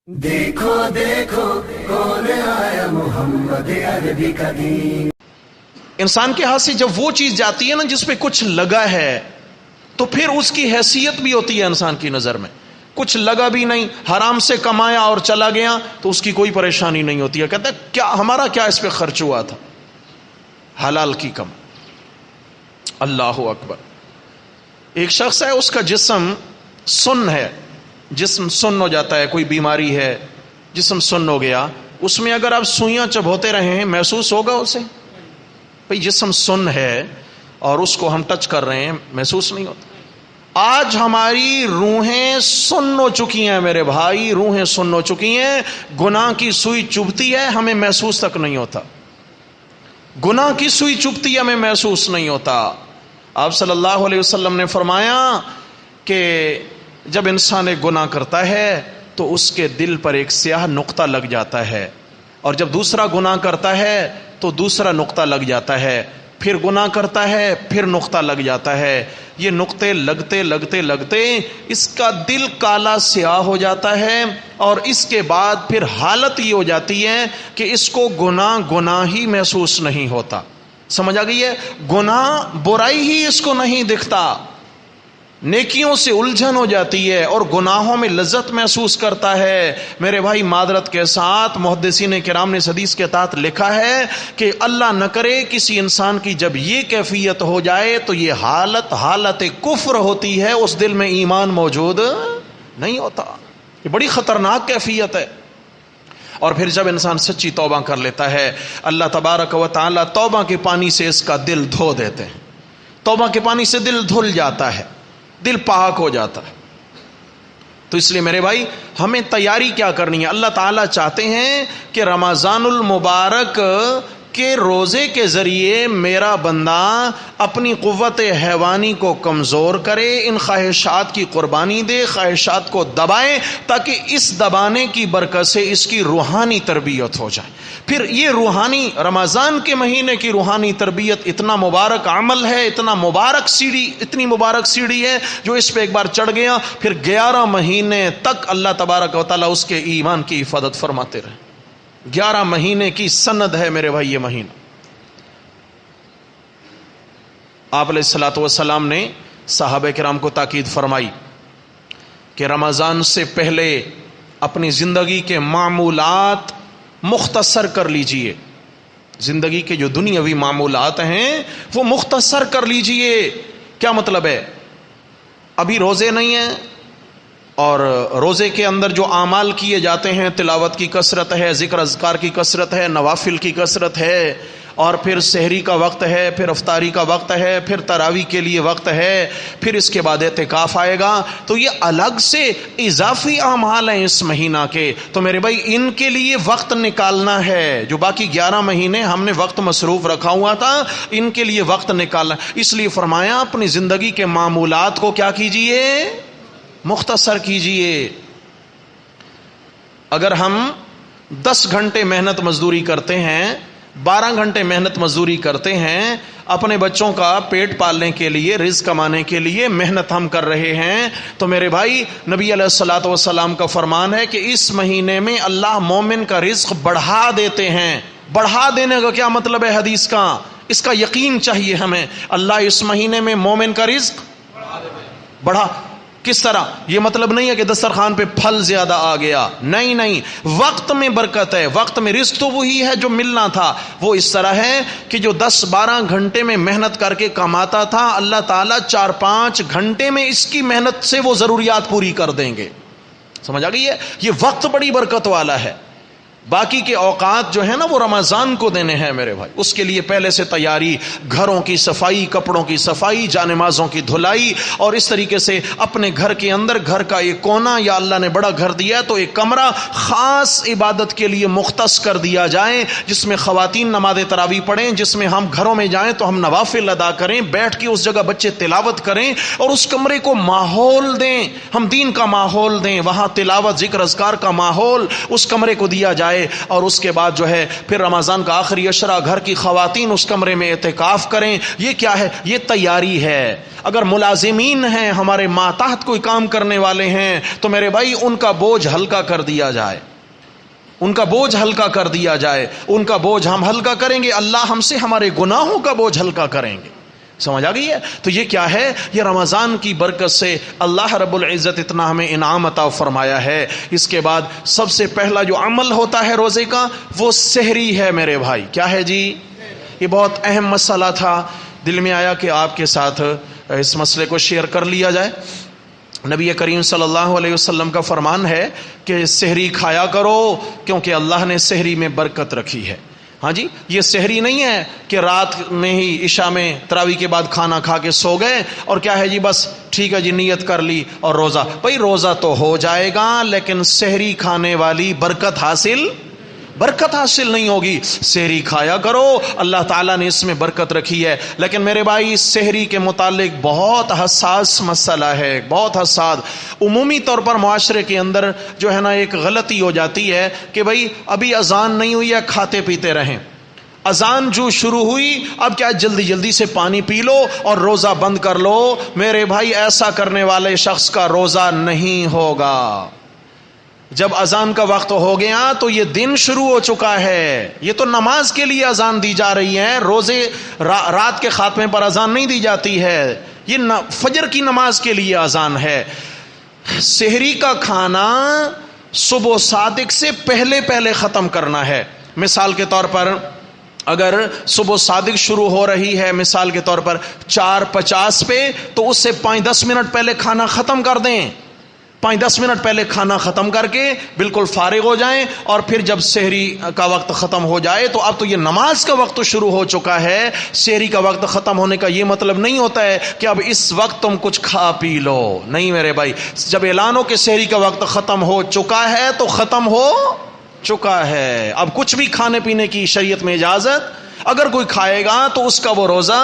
دیکھو دیکھو کون آیا محمد عربی کا دین۔ انسان کے ہاتھ سے جب وہ چیز جاتی ہے نا جس پہ کچھ لگا ہے تو پھر اس کی حیثیت بھی ہوتی ہے انسان کی نظر میں. کچھ لگا بھی نہیں، حرام سے کمایا اور چلا گیا تو اس کی کوئی پریشانی نہیں ہوتی ہے. کہتا ہے کیا ہمارا کیا اس پہ خرچ ہوا تھا، حلال کی کم. اللہ اکبر. ایک شخص ہے، اس کا جسم سن ہے، جسم سن ہو جاتا ہے، کوئی بیماری ہے، جسم سن ہو گیا. اس میں اگر آپ سوئیاں چبھوتے رہے ہیں محسوس ہوگا اسے؟ بھئی جسم سن ہے اور اس کو ہم ٹچ کر رہے ہیں، محسوس نہیں ہوتا. آج ہماری روحیں سن ہو چکی ہیں میرے بھائی، روحیں سن ہو چکی ہیں. گناہ کی سوئی چبھتی ہے، ہمیں محسوس تک نہیں ہوتا. گناہ کی سوئی چبھتی ہے، ہمیں محسوس نہیں ہوتا. آپ صلی اللہ علیہ وسلم نے فرمایا کہ جب انسان ایک گناہ کرتا ہے تو اس کے دل پر ایک سیاہ نقطہ لگ جاتا ہے، اور جب دوسرا گناہ کرتا ہے تو دوسرا نقطہ لگ جاتا ہے، پھر گناہ کرتا ہے پھر نقطہ لگ جاتا ہے. یہ نقطے لگتے لگتے لگتے اس کا دل کالا سیاہ ہو جاتا ہے، اور اس کے بعد پھر حالت یہ ہو جاتی ہے کہ اس کو گناہ ہی محسوس نہیں ہوتا. سمجھ آ گئی ہے؟ گناہ برائی ہی اس کو نہیں دکھتا، نیکیوں سے الجھن ہو جاتی ہے اور گناہوں میں لذت محسوس کرتا ہے. میرے بھائی معذرت کے ساتھ محدثین کرام نے اس حدیث کے تحت لکھا ہے کہ اللہ نہ کرے کسی انسان کی جب یہ کیفیت ہو جائے تو یہ حالت کفر ہوتی ہے، اس دل میں ایمان موجود نہیں ہوتا. یہ بڑی خطرناک کیفیت ہے. اور پھر جب انسان سچی توبہ کر لیتا ہے، اللہ تبارک و تعالی توبہ کے پانی سے اس کا دل دھو دیتے ہیں. توبہ کے پانی سے دل دھل جاتا ہے، دل پاک ہو جاتا ہے. تو اس لیے میرے بھائی ہمیں تیاری کیا کرنی ہے؟ اللہ تعالیٰ چاہتے ہیں کہ رمضان المبارک کے روزے کے ذریعے میرا بندہ اپنی قوت حیوانی کو کمزور کرے، ان خواہشات کی قربانی دے، خواہشات کو دبائے، تاکہ اس دبانے کی برکت سے اس کی روحانی تربیت ہو جائے. پھر یہ روحانی رمضان کے مہینے کی روحانی تربیت اتنا مبارک عمل ہے، اتنا مبارک سیڑھی، اتنی مبارک سیڑھی ہے جو اس پہ ایک بار چڑھ گیا پھر 11 مہینے تک اللہ تبارک و تعالیٰ اس کے ایمان کی حفاظت فرماتے رہے. 11 مہینے کی سند ہے میرے بھائی یہ مہینہ. آپ علیہ الصلوۃ والسلام نے صحابہ کرام کو تاکید فرمائی کہ رمضان سے پہلے اپنی زندگی کے معمولات مختصر کر لیجئے. زندگی کے جو دنیاوی معمولات ہیں وہ مختصر کر لیجئے. کیا مطلب ہے؟ ابھی روزے نہیں ہیں اور روزے کے اندر جو اعمال کیے جاتے ہیں، تلاوت کی کثرت ہے، ذکر اذکار کی کثرت ہے، نوافل کی کثرت ہے، اور پھر سحری کا وقت ہے، پھر افطاری کا وقت ہے، پھر تراویح کے لیے وقت ہے، پھر اس کے بعد اعتکاف آئے گا. تو یہ الگ سے اضافی اعمال ہیں اس مہینہ کے. تو میرے بھائی ان کے لیے وقت نکالنا ہے. جو باقی 11 مہینے ہم نے وقت مصروف رکھا ہوا تھا، ان کے لیے وقت نکالنا. اس لیے فرمایا اپنی زندگی کے معمولات کو کیا کیجئے؟ مختصر کیجئے. اگر ہم 10 گھنٹے محنت مزدوری کرتے ہیں، 12 گھنٹے محنت مزدوری کرتے ہیں، اپنے بچوں کا پیٹ پالنے کے لیے، رزق کمانے کے لیے محنت ہم کر رہے ہیں، تو میرے بھائی نبی علیہ الصلوۃ والسلام کا فرمان ہے کہ اس مہینے میں اللہ مومن کا رزق بڑھا دیتے ہیں. بڑھا دینے کا کیا مطلب ہے حدیث کا؟ اس کا یقین چاہیے ہمیں. اللہ اس مہینے میں مومن کا رزق بڑھا. کس طرح؟ یہ مطلب نہیں ہے کہ دسترخوان پہ پھل زیادہ آ گیا، نہیں، وقت میں برکت ہے. وقت میں رزق تو وہی ہے جو ملنا تھا. وہ اس طرح ہے کہ جو 10-12 گھنٹے میں محنت کر کے کماتا تھا، اللہ تعالیٰ 4-5 گھنٹے میں اس کی محنت سے وہ ضروریات پوری کر دیں گے. سمجھ آ گئی ہے؟ یہ وقت بڑی برکت والا ہے. باقی کے اوقات جو ہے نا وہ رمضان کو دینے ہیں میرے بھائی. اس کے لیے پہلے سے تیاری، گھروں کی صفائی، کپڑوں کی صفائی، جانمازوں کی دھلائی، اور اس طریقے سے اپنے گھر کے اندر گھر کا ایک کونا، یا اللہ نے بڑا گھر دیا تو ایک کمرہ خاص عبادت کے لیے مختص کر دیا جائے، جس میں خواتین نماز تراویح پڑھیں، جس میں ہم گھروں میں جائیں تو ہم نوافل ادا کریں، بیٹھ کے اس جگہ بچے تلاوت کریں، اور اس کمرے کو ماحول دیں، ہم دین کا ماحول دیں. وہاں تلاوت، ذکر اذکار کا ماحول اس کمرے کو دیا جائے جائے، اور اس کے بعد جو ہے پھر رمضان کا آخری عشرہ گھر کی خواتین اس کمرے میں اعتکاف کریں. یہ کیا ہے؟ یہ تیاری ہے. اگر ملازمین ہیں، ہمارے ماتحت کوئی کام کرنے والے ہیں، تو میرے بھائی ان کا بوجھ ہلکا کر دیا جائے، ان کا بوجھ ہلکا کر دیا جائے. ان کا بوجھ ہم ہلکا کریں گے، اللہ ہم سے ہمارے گناہوں کا بوجھ ہلکا کریں گے. سمجھ آ گئی ہے؟ تو یہ کیا ہے؟ یہ رمضان کی برکت سے اللہ رب العزت اتنا ہمیں انعام عطا فرمایا ہے. اس کے بعد سب سے پہلا جو عمل ہوتا ہے روزے کا، وہ سحری ہے میرے بھائی. کیا ہے جی؟ یہ بہت اہم مسئلہ تھا، دل میں آیا کہ آپ کے ساتھ اس مسئلے کو شیئر کر لیا جائے. نبی کریم صلی اللہ علیہ وسلم کا فرمان ہے کہ سحری کھایا کرو، کیونکہ اللہ نے سحری میں برکت رکھی ہے. ہاں جی، یہ سحری نہیں ہے کہ رات میں ہی عشاء میں تراویح کے بعد کھانا کھا کے سو گئے اور کیا ہے جی بس ٹھیک ہے جی نیت کر لی اور روزہ. بھائی روزہ تو ہو جائے گا، لیکن سحری کھانے والی برکت حاصل نہیں ہوگی. سحری کھایا کرو، اللہ تعالیٰ نے اس میں برکت رکھی ہے. لیکن میرے بھائی سحری کے متعلق بہت حساس مسئلہ ہے، بہت حساس. عمومی طور پر معاشرے کے اندر جو ہے نا ایک غلطی ہو جاتی ہے کہ بھائی ابھی اذان نہیں ہوئی ہے، کھاتے پیتے رہیں. اذان جو شروع ہوئی، اب کیا جلدی سے پانی پی لو اور روزہ بند کر لو. میرے بھائی ایسا کرنے والے شخص کا روزہ نہیں ہوگا. جب اذان کا وقت ہو گیا تو یہ دن شروع ہو چکا ہے. یہ تو نماز کے لیے اذان دی جا رہی ہے، روزے رات کے خاتمے پر اذان نہیں دی جاتی ہے. یہ فجر کی نماز کے لیے اذان ہے. سحری کا کھانا صبح صادق سے پہلے ختم کرنا ہے. مثال کے طور پر اگر صبح صادق شروع ہو رہی ہے مثال کے طور پر 4:50 پہ، تو اس سے 5-10 منٹ پہلے کھانا ختم کر دیں. 5-10 منٹ پہلے کھانا ختم کر کے بالکل فارغ ہو جائیں، اور پھر جب سحری کا وقت ختم ہو جائے تو اب تو یہ نماز کا وقت شروع ہو چکا ہے. سحری کا وقت ختم ہونے کا یہ مطلب نہیں ہوتا ہے کہ اب اس وقت تم کچھ کھا پی لو. نہیں میرے بھائی، جب اعلان ہو کہ سحری کا وقت ختم ہو چکا ہے تو ختم ہو چکا ہے. اب کچھ بھی کھانے پینے کی شریعت میں اجازت، اگر کوئی کھائے گا تو اس کا وہ روزہ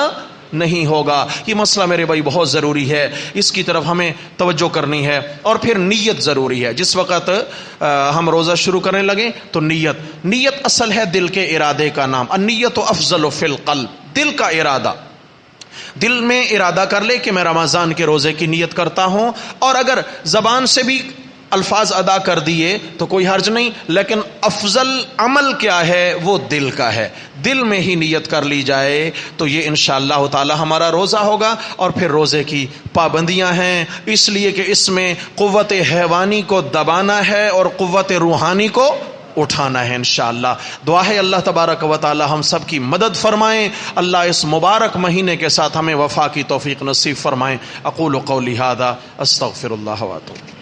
نہیں ہوگا. یہ مسئلہ میرے بھائی بہت ضروری ہے، اس کی طرف ہمیں توجہ کرنی ہے. اور پھر نیت ضروری ہے. جس وقت ہم روزہ شروع کرنے لگیں تو نیت اصل ہے دل کے ارادے کا نام. النیت افضل فی القلب، دل کا ارادہ. دل میں ارادہ کر لے کہ میں رمضان کے روزے کی نیت کرتا ہوں، اور اگر زبان سے بھی الفاظ ادا کر دیے تو کوئی حرج نہیں. لیکن افضل عمل کیا ہے؟ وہ دل کا ہے. دل میں ہی نیت کر لی جائے تو یہ انشاءاللہ تعالی ہمارا روزہ ہوگا. اور پھر روزے کی پابندیاں ہیں، اس لیے کہ اس میں قوت حیوانی کو دبانا ہے اور قوت روحانی کو اٹھانا ہے انشاءاللہ. دعا ہے اللہ تبارک و تعالی ہم سب کی مدد فرمائیں. اللہ اس مبارک مہینے کے ساتھ ہمیں وفا کی توفیق نصیب فرمائیں. اقول قولی ھذا استغفر اللہ واتوب.